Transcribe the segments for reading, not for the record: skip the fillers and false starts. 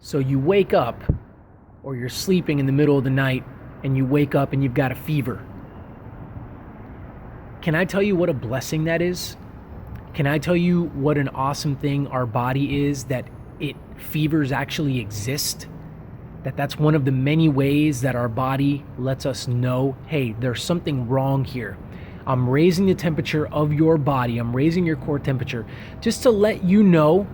So you wake up, or you're sleeping in the middle of the night, and you wake up and you've got a fever. Can I tell you what a blessing that is? Can I tell you what an awesome thing our body is, that fevers actually exist? That's one of the many ways that our body lets us know, hey, there's something wrong here. I'm raising the temperature of your body. I'm raising your core temperature just to let you know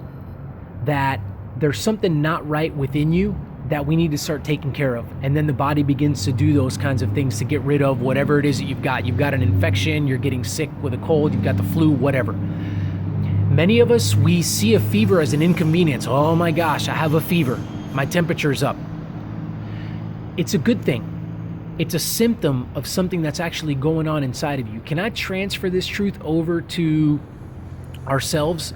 that there's something not right within you that we need to start taking care of. And then the body begins to do those kinds of things to get rid of whatever it is that you've got. You've got an infection, you're getting sick with a cold, you've got the flu, whatever. Many of us, we see a fever as an inconvenience. Oh my gosh, I have a fever. My temperature's up. It's a good thing. It's a symptom of something that's actually going on inside of you. Can I transfer this truth over to ourselves?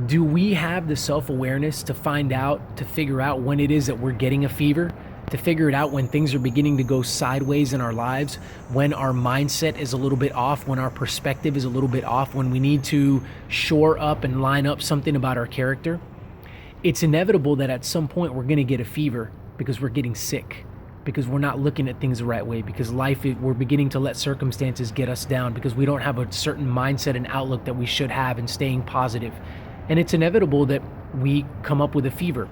Do we have the self-awareness to figure out when it is that we're getting a fever, to figure it out when things are beginning to go sideways in our lives, when our mindset is a little bit off, when our perspective is a little bit off, when we need to shore up and line up something about our character? It's inevitable that at some point we're going to get a fever because we're getting sick, because we're not looking at things the right way, because we're beginning to let circumstances get us down, because we don't have a certain mindset and outlook that we should have in staying positive. And it's inevitable that we come up with a fever.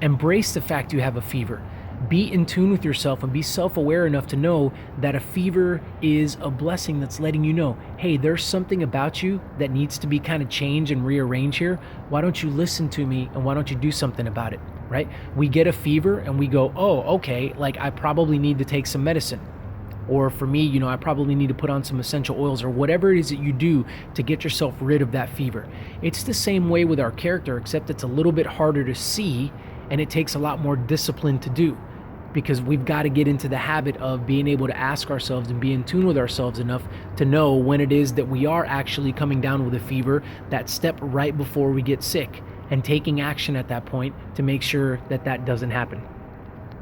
Embrace the fact you have a fever. Be in tune with yourself and be self-aware enough to know that a fever is a blessing that's letting you know, hey, there's something about you that needs to be kind of changed and rearranged here. Why don't you listen to me and why don't you do something about it, right? We get a fever and we go, oh, okay, like I probably need to take some medicine. Or for me, I probably need to put on some essential oils, or whatever it is that you do to get yourself rid of that fever. It's the same way with our character, except it's a little bit harder to see and it takes a lot more discipline to do, because we've got to get into the habit of being able to ask ourselves and be in tune with ourselves enough to know when it is that we are actually coming down with a fever, that step right before we get sick, and taking action at that point to make sure that that doesn't happen.